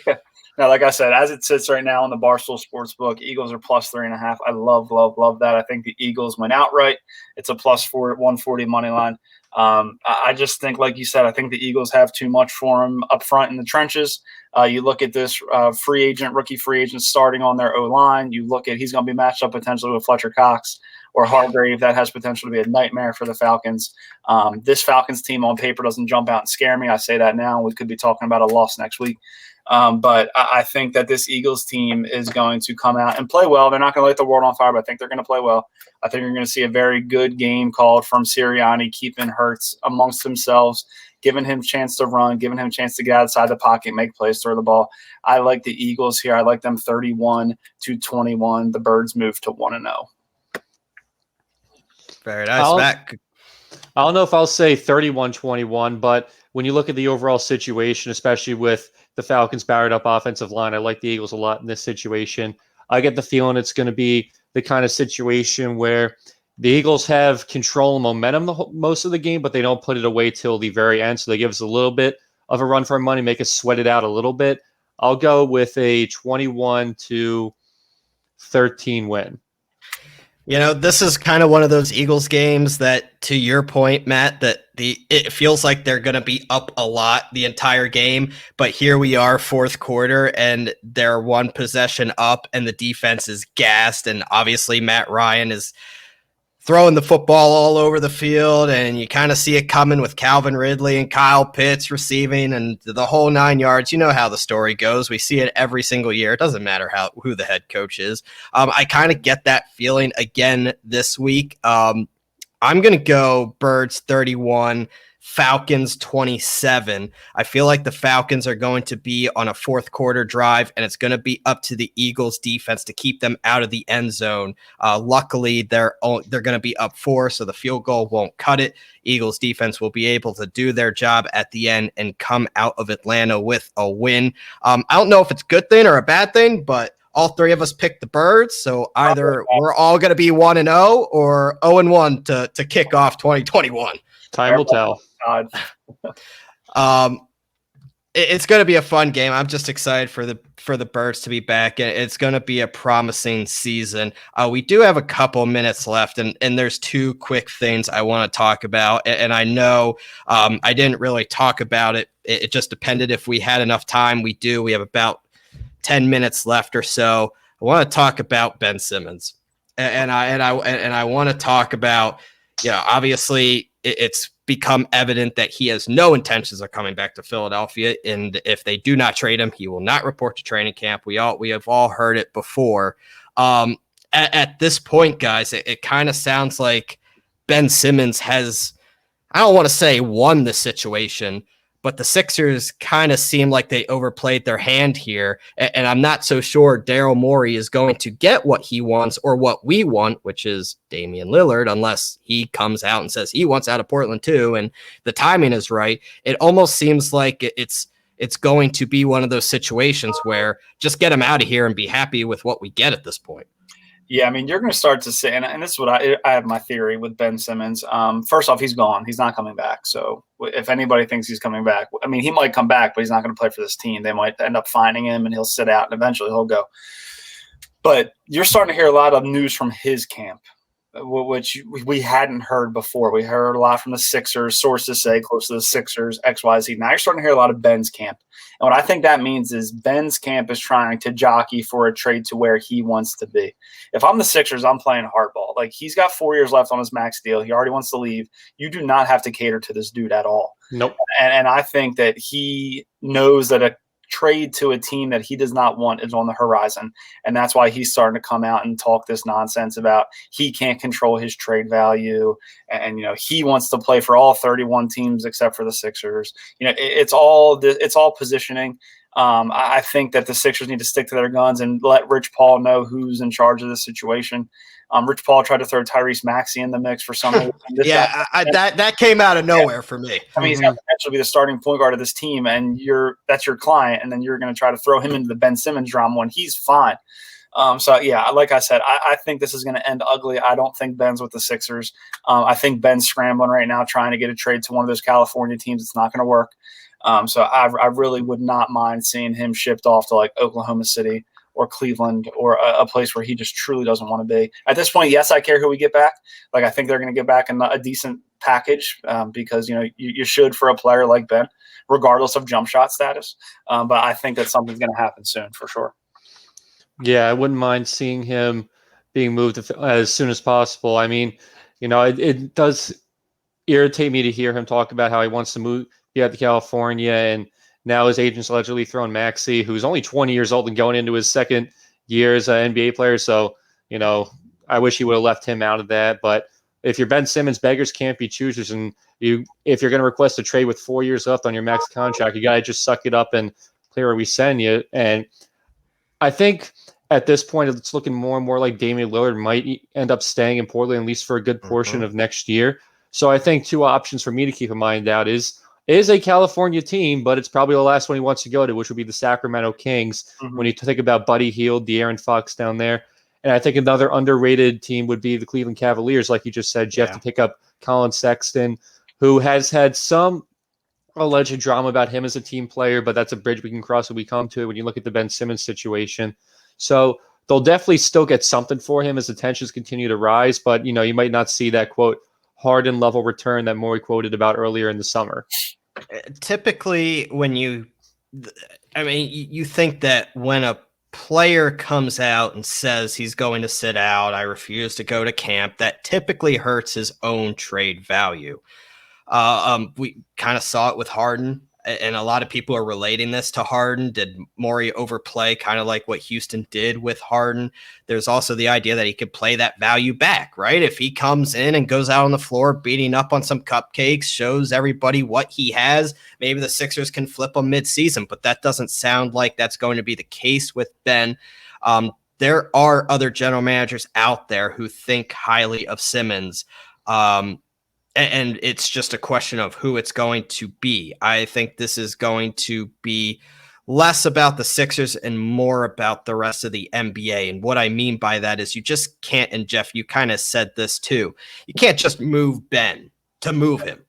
Now, like I said, as it sits right now on the Barstool Sportsbook, Eagles are plus 3.5. I love that. I think the Eagles went outright. It's a plus 140 money line. I just think, like you said, I think the Eagles have too much for them up front in the trenches. You look at this rookie free agent starting on their O-line. You look at he's going to be matched up potentially with Fletcher Cox or Hargrave. That has potential to be a nightmare for the Falcons. This Falcons team on paper doesn't jump out and scare me. I say that now. We could be talking about a loss next week. But I think that this Eagles team is going to come out and play well. They're not going to light the world on fire, but I think they're going to play well. I think you're going to see a very good game called from Sirianni, keeping Hurts amongst themselves, giving him a chance to run, giving him a chance to get outside the pocket, make plays, throw the ball. I like the Eagles here. I like them 31-21. The Birds move to 1-0. Very nice, Matt. I don't know if I'll say 31-21, but when you look at the overall situation, especially with the Falcons' battered up offensive line, I like the Eagles a lot in this situation. I get the feeling it's going to be the kind of situation where the Eagles have control and momentum most of the game, but they don't put it away till the very end. So they give us a little bit of a run for our money, make us sweat it out a little bit. I'll go with a 21-13 win. You know, this is kind of one of those Eagles games that, to your point, Matt, that it feels like they're going to be up a lot the entire game. But here we are, fourth quarter, and they're one possession up, and the defense is gassed. And obviously, Matt Ryan is throwing the football all over the field, and you kind of see it coming with Calvin Ridley and Kyle Pitts receiving and the whole 9 yards. You know how the story goes. We see it every single year. It doesn't matter who the head coach is. I kind of get that feeling again this week. I'm going to go Birds 31, Falcons 27. I feel like the Falcons are going to be on a fourth quarter drive, and it's going to be up to the Eagles defense to keep them out of the end zone. Luckily, they're going to be up 4, so the field goal won't cut it. Eagles defense will be able to do their job at the end and come out of Atlanta with a win. I don't know if it's a good thing or a bad thing, but all three of us picked the Birds, so either we're all going to be 1-0 or 0-1 to kick off 2021. Time will tell. It's going to be a fun game. I'm just excited for the Birds to be back, and it's going to be a promising season. We do have a couple minutes left, and there's two quick things I want to talk about. And I know I didn't really talk about it. It just depended if we had enough time. We do. We have about 10 minutes left or so. I want to talk about Ben Simmons, and I want to talk about, obviously it's become evident that he has no intentions of coming back to Philadelphia, and if they do not trade him, he will not report to training camp. We have all heard it before. At this point, guys, it kind of sounds like Ben Simmons has, I don't want to say won the situation, but the Sixers kind of seem like they overplayed their hand here. And I'm not so sure Daryl Morey is going to get what he wants or what we want, which is Damian Lillard, unless he comes out and says he wants out of Portland too, and the timing is right. It almost seems like it's going to be one of those situations where just get him out of here and be happy with what we get at this point. Yeah, I mean, you're going to start to see, and this is what I have my theory with Ben Simmons. First off, he's gone. He's not coming back. So if anybody thinks he's coming back, I mean, he might come back, but he's not going to play for this team. They might end up finding him, and he'll sit out, and eventually he'll go. But you're starting to hear a lot of news from his camp, which we hadn't heard before. We heard a lot from the Sixers, sources say close to the Sixers, XYZ. Now you're starting to hear a lot of Ben's camp. And what I think that means is Ben's camp is trying to jockey for a trade to where he wants to be. If I'm the Sixers, I'm playing hardball. Like, he's got 4 years left on his max deal. He already wants to leave. You do not have to cater to this dude at all. Nope. And I think that he knows that a trade to a team that he does not want is on the horizon. And that's why he's starting to come out and talk this nonsense about he can't control his trade value. And he wants to play for all 31 teams except for the Sixers. It's all positioning. I think that the Sixers need to stick to their guns and let Rich Paul know who's in charge of the situation. Rich Paul tried to throw Tyrese Maxey in the mix for some reason. That came out of nowhere for me. I mean, he's going to potentially be the starting point guard of this team, and that's your client, and then you're going to try to throw him into the Ben Simmons drama when he's fine. Like I said, I think this is going to end ugly. I don't think Ben's with the Sixers. I think Ben's scrambling right now trying to get a trade to one of those California teams. It's not going to work. So I really would not mind seeing him shipped off to like Oklahoma City or Cleveland or a place where he just truly doesn't want to be. At this point, yes, I care who we get back. Like, I think they're going to get back in a decent package because, you should for a player like Ben, regardless of jump shot status. But I think that something's going to happen soon for sure. Yeah, I wouldn't mind seeing him being moved as soon as possible. I mean, it does irritate me to hear him talk about how he wants to move out to California and Now his agent's allegedly thrown Maxey, who's only 20 years old and going into his second year as an NBA player. So, I wish he would have left him out of that. But if you're Ben Simmons, beggars can't be choosers. And if you're going to request a trade with 4 years left on your max contract, you got to just suck it up and play where we send you. And I think at this point, it's looking more and more like Damian Lillard might end up staying in Portland, at least for a good portion of next year. So I think two options for me to keep in mind out is a California team, but it's probably the last one he wants to go to, which would be the Sacramento Kings. When you think about Buddy Hield, De'Aaron Fox down there. And I think another underrated team would be the Cleveland Cavaliers, like you just said, Jeff, to pick up Colin Sexton, who has had some alleged drama about him as a team player, but that's a bridge we can cross when we come to it when you look at the Ben Simmons situation. So they'll definitely still get something for him as the tensions continue to rise, but you might not see that, quote, Harden level return that Maury quoted about earlier in the summer. Typically, when you think that when a player comes out and says he's going to sit out, I refuse to go to camp, that typically hurts his own trade value. We kind of saw it with Harden, and a lot of people are relating this to Harden. Did Morey overplay, kind of like what Houston did with Harden? There's also the idea that he could play that value back, right? If he comes in and goes out on the floor beating up on some cupcakes, shows everybody what he has, maybe the Sixers can flip him mid-season, but that doesn't sound like that's going to be the case with Ben. There are other general managers out there who think highly of Simmons. And it's just a question of who it's going to be. I think this is going to be less about the Sixers and more about the rest of the NBA. And what I mean by that is you just can't, and Jeff, you kind of said this too, you can't just move Ben to move him.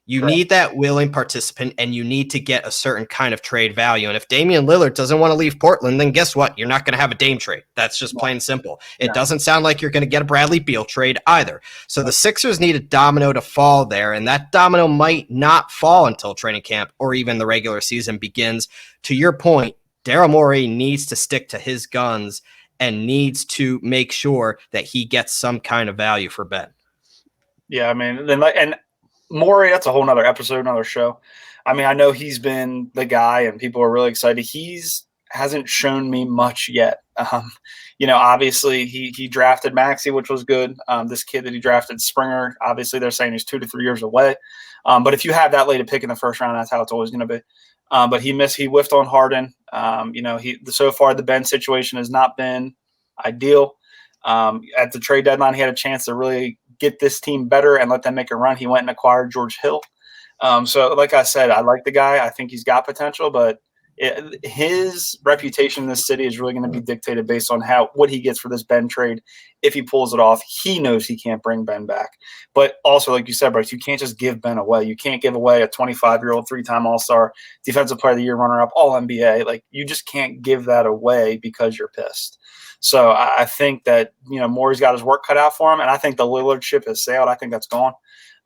You need that willing participant, and you need to get a certain kind of trade value. And if Damian Lillard doesn't want to leave Portland, then guess what? You're not going to have a Dame trade. That's just plain and simple. It doesn't sound like you're going to get a Bradley Beal trade either. So the Sixers need a domino to fall there, and that domino might not fall until training camp or even the regular season begins. To your point, Daryl Morey needs to stick to his guns and needs to make sure that he gets some kind of value for Ben. Yeah, and Morey, that's a whole nother episode, another show. I know he's been the guy and people are really excited. Hasn't shown me much yet. Obviously he drafted Maxey, which was good. This kid that he drafted, Springer, obviously they're saying he's 2 to 3 years away. But if you have that late a pick in the first round, that's how it's always going to be. But he whiffed on Harden. So far the Ben situation has not been ideal. At the trade deadline, he had a chance to really get this team better and let them make a run. He went and acquired George Hill. So like I said, I like the guy. I think he's got potential, but his reputation in this city is really going to be dictated based on what he gets for this Ben trade. If he pulls it off, he knows he can't bring Ben back. But also, like you said, Bryce, you can't just give Ben away. You can't give away a 25-year-old, 3-time All-Star, Defensive Player of the Year runner-up, All-NBA. Like, you just can't give that away because you're pissed. So I think that, Morey's got his work cut out for him, and I think the Lillard ship has sailed. I think that's gone.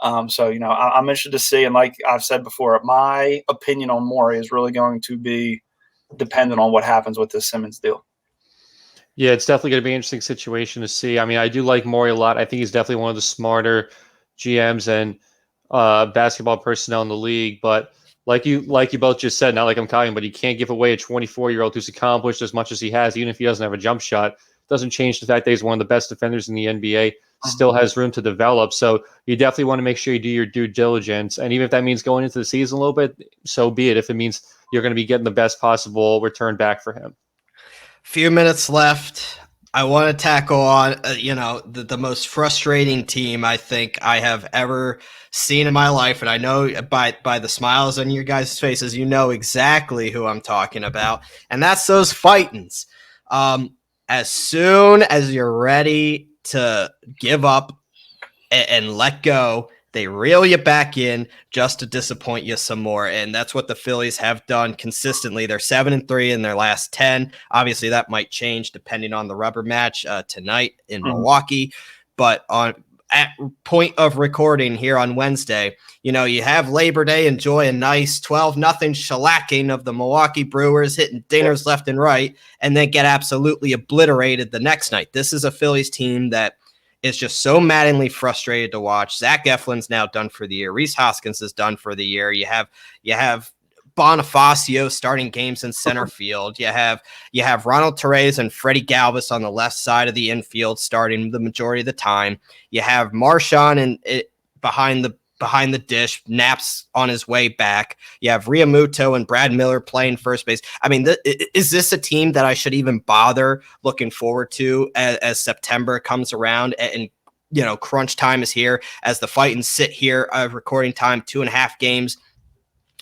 I'm interested to see, and like I've said before, my opinion on Morey is really going to be dependent on what happens with this Simmons deal. Yeah, it's definitely going to be an interesting situation to see. I do like Morey a lot. I think he's definitely one of the smarter GMs and basketball personnel in the league, but like you both just said, not like I'm calling, but he can't give away a 24-year-old who's accomplished as much as he has, even if he doesn't have a jump shot. Doesn't change the fact that he's one of the best defenders in the NBA, still has room to develop. So you definitely want to make sure you do your due diligence. And even if that means going into the season a little bit, so be it. If it means you're going to be getting the best possible return back for him. Few minutes left. I want to tackle on, the most frustrating team I think I have ever seen in my life. And I know by the smiles on your guys' faces, you know exactly who I'm talking about. And that's those Fightins. As soon as you're ready to give up and let go, they reel you back in just to disappoint you some more. And that's what the Phillies have done consistently. They're 7-3 in their last 10. Obviously, that might change depending on the rubber match tonight in Milwaukee. But at point of recording here on Wednesday, you have Labor Day, enjoy a nice 12-0 shellacking of the Milwaukee Brewers, hitting dingers left and right, and then get absolutely obliterated the next night. This is a Phillies team that is just so maddeningly frustrated to watch. Zach Eflin's now done for the year. Rhys Hoskins is done for the year. You have Bonifacio starting games in center field. You have Ronald Torres and Freddie Galvis on the left side of the infield starting the majority of the time. You have Marshawn and behind the dish, Naps on his way back. You have Realmuto and Brad Miller playing first base. I mean, is this a team that I should even bother looking forward to as September comes around and crunch time is here, as the Titans sit here of recording time 2.5 games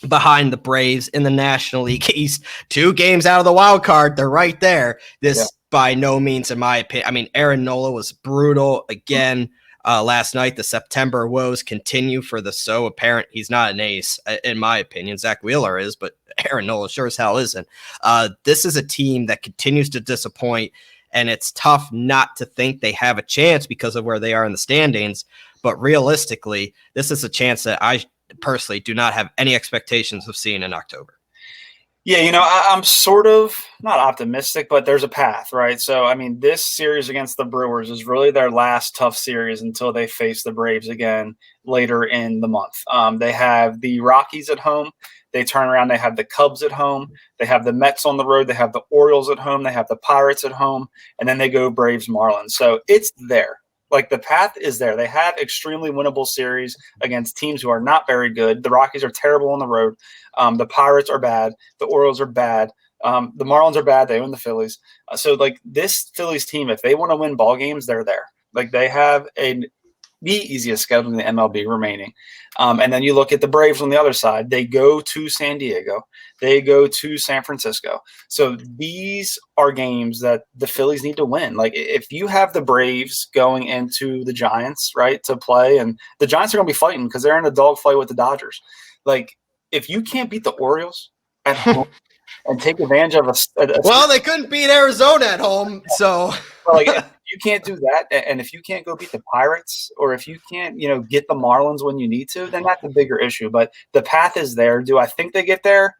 behind the Braves in the National League East, 2 games out of the wild card. They're right there. This by no means, in my opinion. I mean, Aaron Nola was brutal again last night. The September woes continue for the so apparent. He's not an ace, in my opinion. Zach Wheeler is, but Aaron Nola sure as hell isn't. This is a team that continues to disappoint, and it's tough not to think they have a chance because of where they are in the standings. But realistically, this is a chance that I personally do not have any expectations of seeing in October. Yeah, I'm sort of not optimistic, but there's a path, right? So, I mean, this series against the Brewers is really their last tough series until they face the Braves again later in the month. They have the Rockies at home. They turn around. They have the Cubs at home. They have the Mets on the road. They have the Orioles at home. They have the Pirates at home. And then they go Braves, Marlins. So it's there. Like, the path is there. They have extremely winnable series against teams who are not very good. The Rockies are terrible on the road. The Pirates are bad. The Orioles are bad. The Marlins are bad. They own the Phillies. So, like, this Phillies team, if they want to win ball games, they're there. Like, they have the easiest schedule in the MLB remaining. And then you look at the Braves on the other side. They go to San Diego. They go to San Francisco. So these are games that the Phillies need to win. Like, if you have the Braves going into the Giants, right, to play, and the Giants are going to be fighting because they're in a dogfight with the Dodgers. Like, if you can't beat the Orioles at home and take advantage of well, they couldn't beat Arizona at home, so like, if you can't do that, and if you can't go beat the Pirates, or if you can't, get the Marlins when you need to, then that's a bigger issue. But the path is there. Do I think they get there?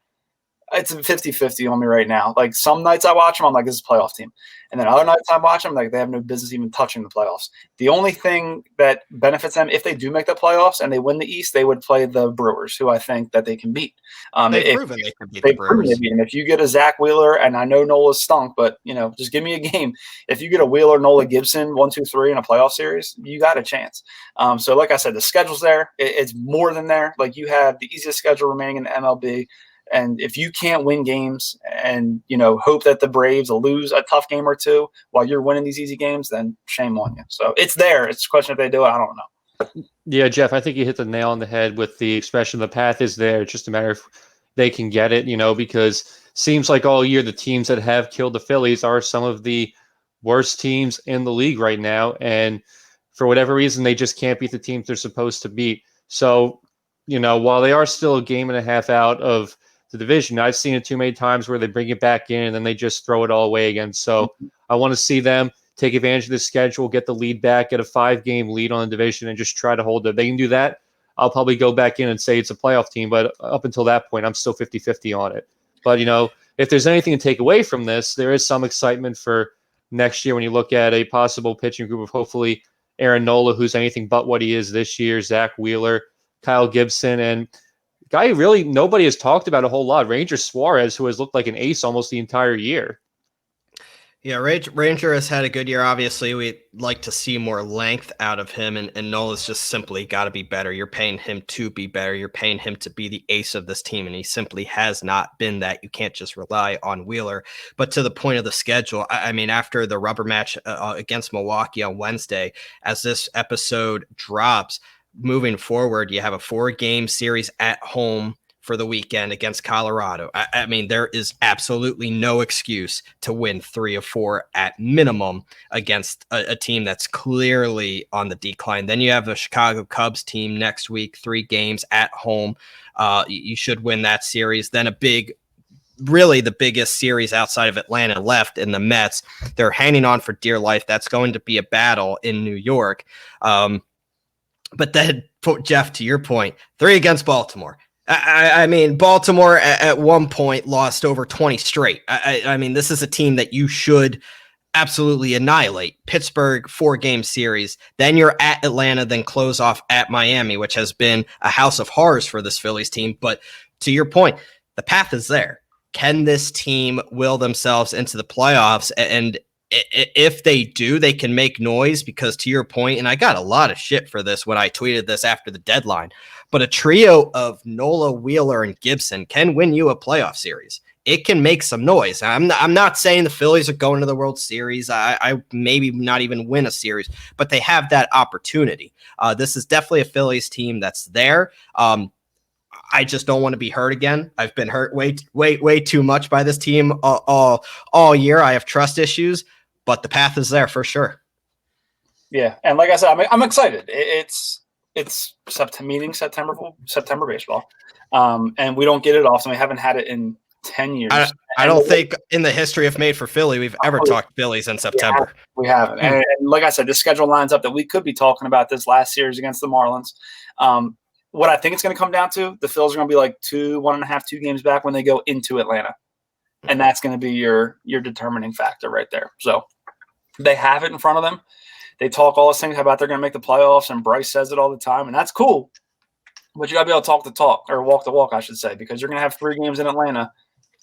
It's a 50-50 on me right now. Like, some nights I watch them, I'm like, this is a playoff team. And then other nights I watch them, like, they have no business even touching the playoffs. The only thing that benefits them, if they do make the playoffs and they win the East, they would play the Brewers, who I think that they can beat. They've proven they can beat the Brewers. And if you get a Zach Wheeler, and I know Nola's stunk, but, just give me a game. If you get a Wheeler, Nola, Gibson, 1, 2, 3 in a playoff series, you got a chance. So like I said, the schedule's there. It's more than there. Like, you have the easiest schedule remaining in the MLB. And if you can't win games and, hope that the Braves will lose a tough game or two while you're winning these easy games, then shame on you. So it's there. It's a question if they do it. I don't know. Yeah, Jeff, I think you hit the nail on the head with the expression, the path is there. It's just a matter if they can get it, because seems like all year the teams that have killed the Phillies are some of the worst teams in the league right now. And for whatever reason, they just can't beat the teams they're supposed to beat. So, while they are still a game and a half out of the division, I've seen it too many times where they bring it back in and then they just throw it all away again. So I want to see them take advantage of the schedule, get the lead back, get a 5-game lead on the division, and just try to hold it. They can do that. I'll probably go back in and say it's a playoff team, but up until that point, I'm still 50-50 on it. But, if there's anything to take away from this, there is some excitement for next year when you look at a possible pitching group of hopefully Aaron Nola, who's anything but what he is this year, Zach Wheeler, Kyle Gibson, and guy really nobody has talked about a whole lot, Ranger Suarez, who has looked like an ace almost the entire year. Yeah, Ranger has had a good year. Obviously, we'd like to see more length out of him, and Nola's just simply got to be better. You're paying him to be better. You're paying him to be the ace of this team, and he simply has not been that. You can't just rely on Wheeler. But to the point of the schedule, I mean, after the rubber match against Milwaukee on Wednesday, as this episode drops, moving forward, you have a 4-game series at home for the weekend against Colorado. I mean, there is absolutely no excuse to win 3 of 4 at minimum against a team that's clearly on the decline. Then you have the Chicago Cubs team next week, 3 games at home. You should win that series. Then really the biggest series outside of Atlanta left in the Mets. They're hanging on for dear life. That's going to be a battle in New York. But then, Jeff, to your point, 3 against Baltimore. I mean, Baltimore at one point lost over 20 straight. I mean, this is a team that you should absolutely annihilate. Pittsburgh, 4-game series. Then you're at Atlanta, then close off at Miami, which has been a house of horrors for this Phillies team. But to your point, the path is there. Can this team will themselves into the playoffs? And if they do, they can make noise because, to your point, and I got a lot of shit for this when I tweeted this after the deadline, but a trio of Nola, Wheeler, and Gibson can win you a playoff series. It can make some noise. I'm not saying the Phillies are going to the World Series. I maybe not even win a series, but they have that opportunity. This is definitely a Phillies team that's there. I just don't want to be hurt again. I've been hurt way too much by this team all year. I have trust issues, but the path is there for sure. Yeah, and like I said, I'm excited. It's September baseball, and we don't get it often. We haven't had it in 10 years. I don't think in the history of Made for Philly we've ever talked Phillies in September. We haven't. And like I said, the schedule lines up that we could be talking about this last series against the Marlins. What I think it's going to come down to, the Phillies are going to be like 2 games back when they go into Atlanta. And that's going to be your determining factor right there. So they have it in front of them. They talk all these things about they're going to make the playoffs, and Bryce says it all the time, and that's cool. But you got to be able to talk the talk, or walk the walk, I should say, because you're going to have 3 games in Atlanta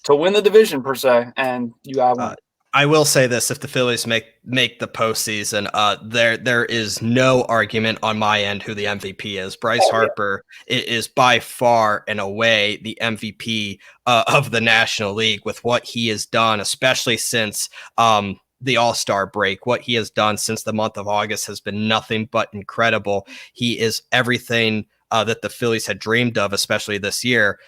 to win the division per se, and you got one. I will say this: if the Phillies make the postseason, there is no argument on my end who the MVP is. Bryce Harper is by far and away the MVP of the National League with what he has done, especially since the All-Star break. What he has done since the month of August has been nothing but incredible. He is everything that the Phillies had dreamed of, especially this year.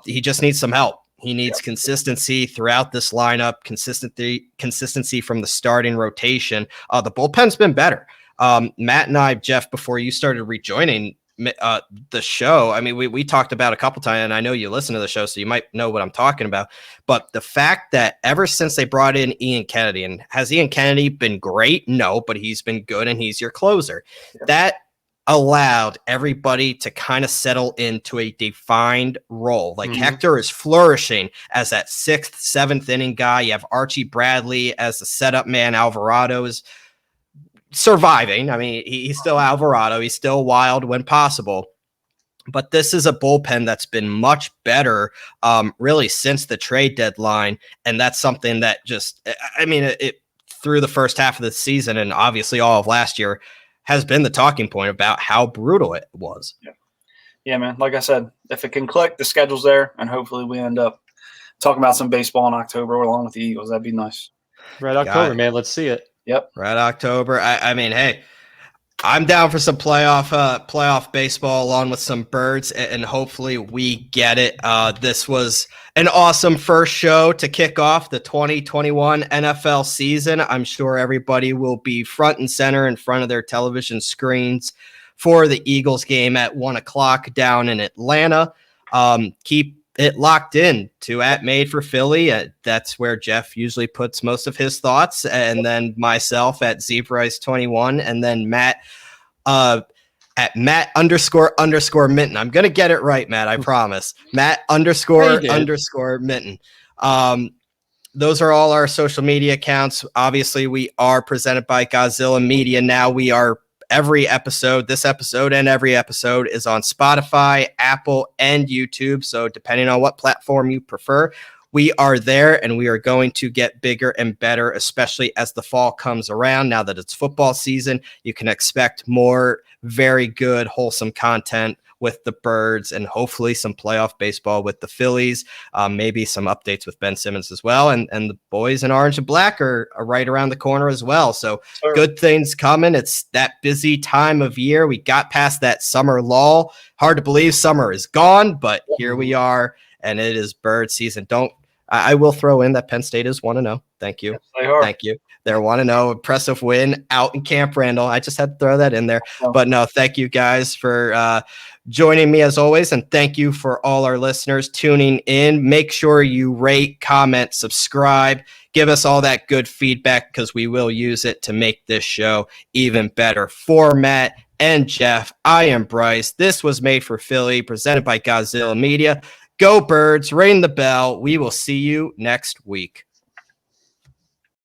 He just needs some help. He needs consistency throughout this lineup, consistency from the starting rotation. The bullpen's been better. Matt and I, Jeff, before you started rejoining the show, I mean, we talked about a couple times, and I know you listen to the show, so you might know what I'm talking about. But the fact that ever since they brought in Ian Kennedy, and has Ian Kennedy been great? No, but he's been good, and he's your closer. Yeah. That allowed everybody to kind of settle into a defined role. Like Hector is flourishing as that 6th, 7th inning guy. You have Archie Bradley as the setup man. Alvarado is surviving. I mean, he's still Alvarado. He's still wild when possible. But this is a bullpen that's been much better really since the trade deadline. And that's something that just, I mean, it through the first half of the season and obviously all of last year has been the talking point about how brutal it was. Yeah, man. Like I said, if it can click, the schedule's there, and hopefully we end up talking about some baseball in October along with the Eagles. That'd be nice. Red October, man. Let's see it. Yep. Red October. I mean, hey, I'm down for some playoff baseball along with some birds, and hopefully we get it. This was an awesome first show to kick off the 2021 NFL season. I'm sure everybody will be front and center in front of their television screens for the Eagles game at 1:00 down in Atlanta. Keep it locked in to @Made for Philly. That's where Jeff usually puts most of his thoughts, and then myself at ZBryce21, and then Matt at Matt__Minton. I'm gonna get it right, Matt. I promise. Matt __ Minton. Those are all our social media accounts. Obviously, we are presented by Godzilla Media. Now we are. Every episode, this episode and every episode is on Spotify, Apple, and YouTube. So depending on what platform you prefer, we are there, and we are going to get bigger and better, especially as the fall comes around. Now that it's football season, you can expect more very good, wholesome content with the birds, and hopefully some playoff baseball with the Phillies, maybe some updates with Ben Simmons as well. And the boys in orange and black are right around the corner as well. So good things coming. It's that busy time of year. We got past that summer lull. Hard to believe summer is gone, but here we are, and it is bird season. I will throw in that Penn State is 1-0. Thank you. Yes, thank you. They're 1-0, impressive win out in Camp Randall. I just had to throw that in there. But no, thank you guys for joining me as always. And thank you for all our listeners tuning in. Make sure you rate, comment, subscribe, give us all that good feedback, because we will use it to make this show even better. For Matt and Jeff, I am Bryce. This was Made for Philly, presented by Godzilla Media. Go Birds, ring the bell. We will see you next week.